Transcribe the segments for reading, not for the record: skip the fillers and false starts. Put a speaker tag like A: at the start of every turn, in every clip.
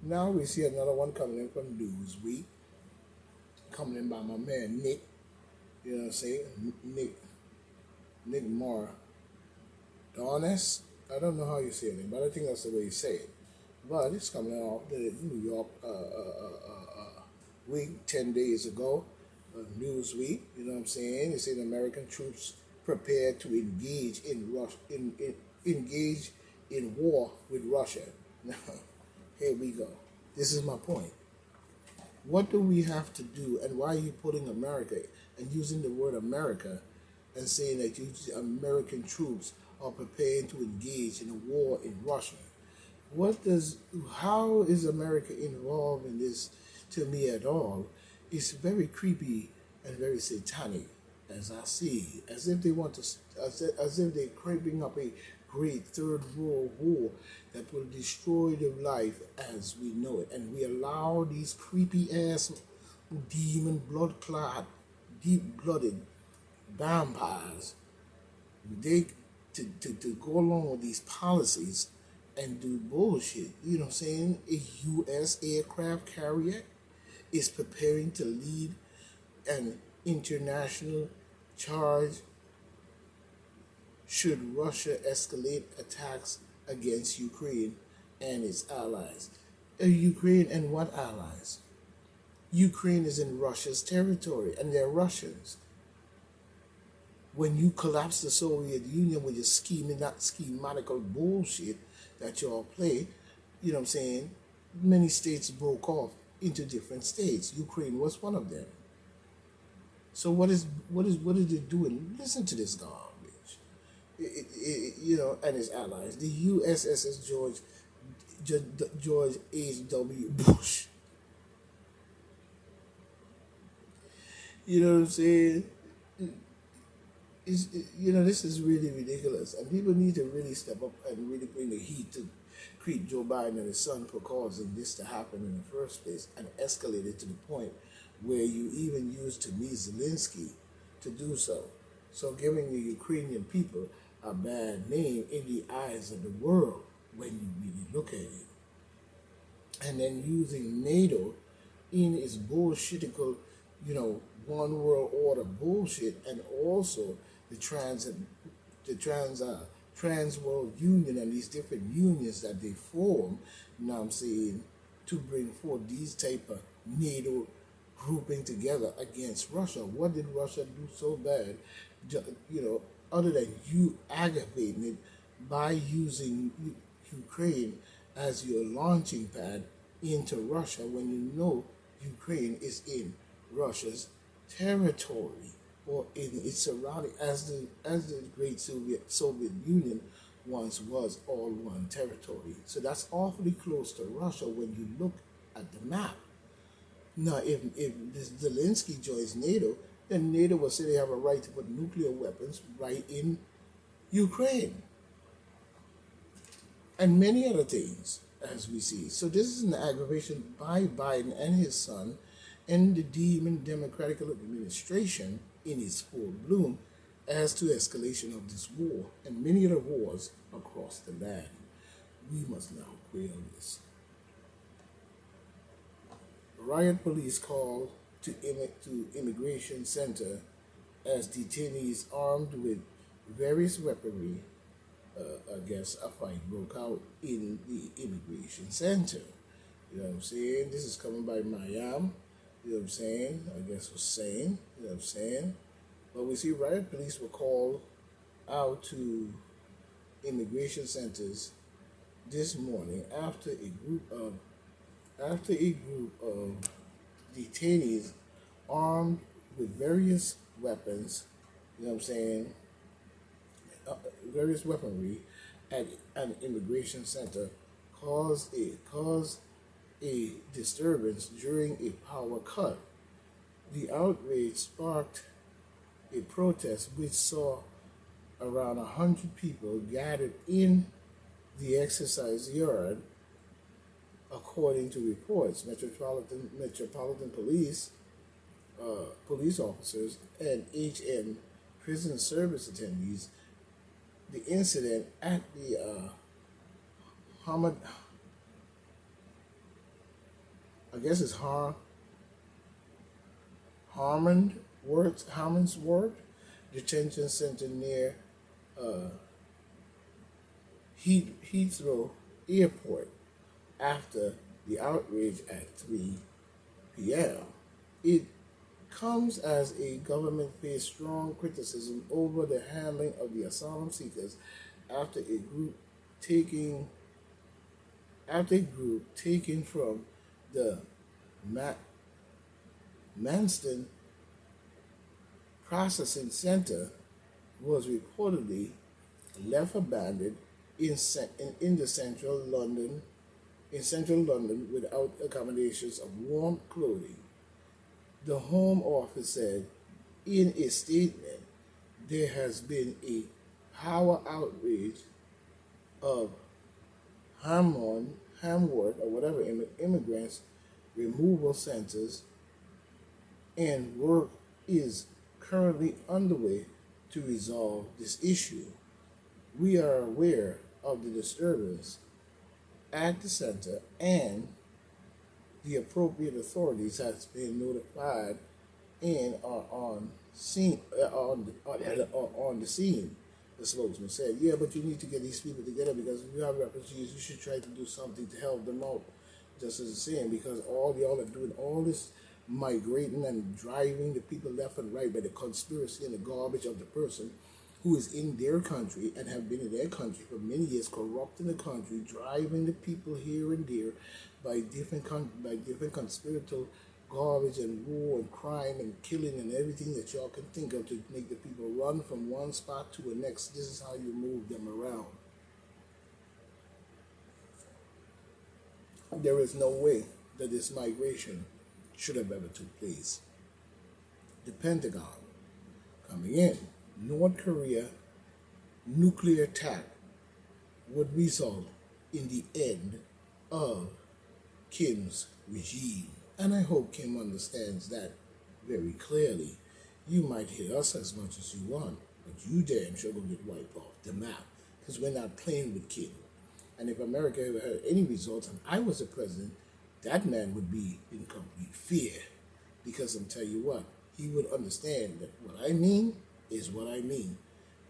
A: Now we see another one coming in from Newsweek, coming in by my man Nick. You know what I'm saying? Nick Moore Donis. I don't know how you say it, but I think that's the way you say it. But it's coming off the New York week 10 days ago, Newsweek. You know what I'm saying? It said American troops prepared to engage in engage in war with Russia. Now, here we go. This is my point. What do we have to do, and why are you putting America and using the word America and saying that American troops are preparing to engage in a war in Russia? How is America involved in this to me at all? It's very creepy and very satanic, as I see, as if they want to, as if they're creeping up a great third world war that will destroy the life as we know it. And we allow these creepy ass demon blood clot, deep blooded vampires they to go along with these policies and do bullshit. You know what I'm saying? A U.S. aircraft carrier is preparing to lead an international charge should Russia escalate attacks against Ukraine and its allies. Ukraine and what allies? Ukraine is in Russia's territory and they're Russians. When you collapse the Soviet Union with your scheming, not schematical bullshit that y'all play, you know what I'm saying? Many states broke off into different states. Ukraine was one of them. So what is it doing? Listen to this garbage. And his allies. The USS George H.W. Bush. You know what I'm saying? This is really ridiculous, and people need to really step up and really bring the heat to treat Joe Biden and his son for causing this to happen in the first place and escalate it to the point where you even used to meet Zelensky to do so. So giving the Ukrainian people a bad name in the eyes of the world when you really look at it. And then using NATO in its bullshitical, one world order bullshit, and also the trans world union and these different unions that they form. You know what I'm saying, to bring forth these type of NATO grouping together against Russia. What did Russia do so bad? Other than you aggravating it by using Ukraine as your launching pad into Russia when you know Ukraine is in Russia's territory or in its surrounding, as the great Soviet Union once was all one territory. So that's awfully close to Russia when you look at the map. Now, if Zelensky joins NATO, then NATO will say they have a right to put nuclear weapons right in Ukraine and many other things, as we see. So this is an aggravation by Biden and his son and the demon Democratic administration in its full bloom as to escalation of this war and many other wars across the land. We must now quell this. Riot police called to immigration center as detainees armed with various weaponry. I guess a fight broke out in the immigration center. You know what I'm saying? This is coming by Miami. You know what I'm saying? I guess was saying. You know what I'm saying? But we see riot police were called out to immigration centers this morning after a group of detainees armed with various weapons, you know what I'm saying, various weaponry at an immigration center caused a disturbance during a power cut. The outrage sparked a protest which saw around 100 people gathered in the exercise yard, according to reports. Metropolitan Police police officers and HM prison service attendees. The incident at the I guess it's Harmondsworth detention center near uh, Heathrow Airport after the outrage at 3 p.m. It comes as a government faced strong criticism over the handling of the asylum seekers after a group taking after a group taken from the Ma- Manston Processing Center was reportedly left abandoned in the central London without accommodations of warm clothing. The Home Office said in a statement there has been a power outrage of Hamworth or whatever immigrants removal centers, and work is currently underway to resolve this issue. We are aware of the disturbance at the center, and the appropriate authorities has been notified and are on the scene. The spokesman said, "Yeah, but you need to get these people together because if you have refugees, you should try to do something to help them out." Just as it's saying, because all y'all are doing all this migrating and driving the people left and right by the conspiracy and the garbage of the person who is in their country and have been in their country for many years, corrupting the country, driving the people here and there by different conspiratorial garbage and war and crime and killing and everything that y'all can think of to make the people run from one spot to the next. This is how you move them around. There is no way that this migration should have ever took place. The Pentagon coming in. North Korea nuclear attack would result in the end of Kim's regime. And I hope Kim understands that very clearly. You might hit us as much as you want, but you damn sure gonna get wiped off the map because we're not playing with Kim. And if America ever had any results and I was the president, that man would be in complete fear. Because I'm telling you what, he would understand that what I mean is what I mean.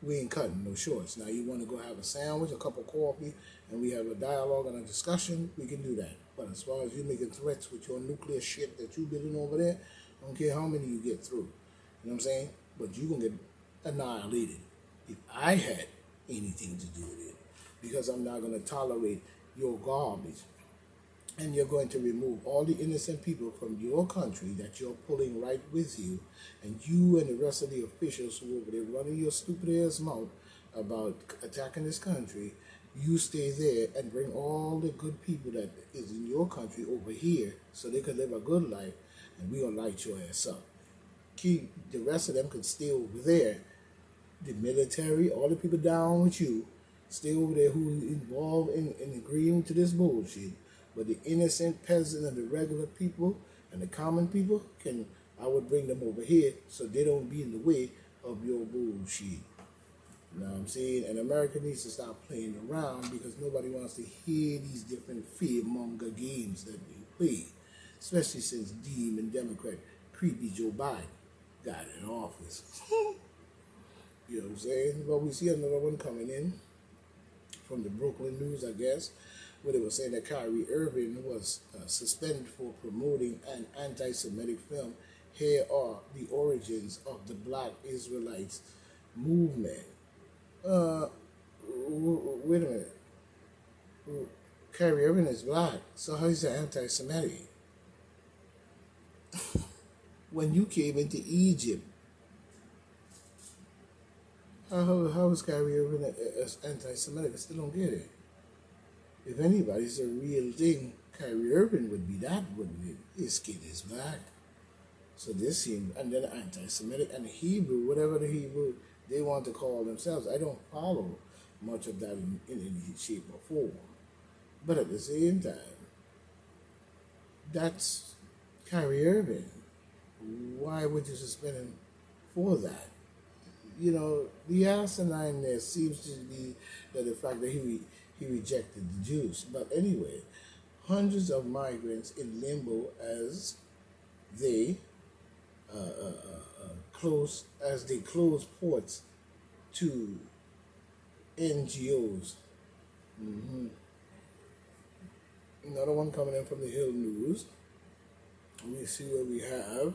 A: We ain't cutting no shorts. Now you want to go have a sandwich, a cup of coffee, and we have a dialogue and a discussion, we can do that. But as far as you making threats with your nuclear shit that you building over there, I don't care how many you get through. You know what I'm saying? But you gonna get annihilated if I had anything to do with it. Because I'm not gonna tolerate your garbage. And you're going to remove all the innocent people from your country that you're pulling right with you, and you and the rest of the officials who are over there running your stupid ass mouth about attacking this country, you stay there and bring all the good people that is in your country over here so they can live a good life, and we gonna light your ass up. Keep the rest of them can stay over there. The military, all the people down with you, stay over there who involved in agreeing to this bullshit. But the innocent peasant and the regular people and the common people I would bring them over here so they don't be in the way of your bullshit. You know what I'm saying? And America needs to stop playing around because nobody wants to hear these different fearmonger games that they play. Especially since Demon Democrat creepy Joe Biden got in office. You know what I'm saying? But we see another one coming in from the Brooklyn News, I guess, where they were saying that Kyrie Irving was suspended for promoting an anti-Semitic film. Here are the origins of the Black Israelites movement. Wait a minute. Kyrie Irving is black, so how is he anti-Semitic? When you came into Egypt, how is Kyrie Irving anti-Semitic? I still don't get it. If anybody's a real thing, Kyrie Irving would be that, wouldn't it? His skin is black. So this seemed, and then anti-Semitic and Hebrew, whatever the Hebrew they want to call themselves. I don't follow much of that in any shape or form. But at the same time, that's Kyrie Irving. Why would you suspend him for that? You know, the asinine there seems to be that the fact that he rejected the Jews. But anyway, hundreds of migrants in limbo as they close ports to NGOs. Another one coming in from the Hill News. We see what we have.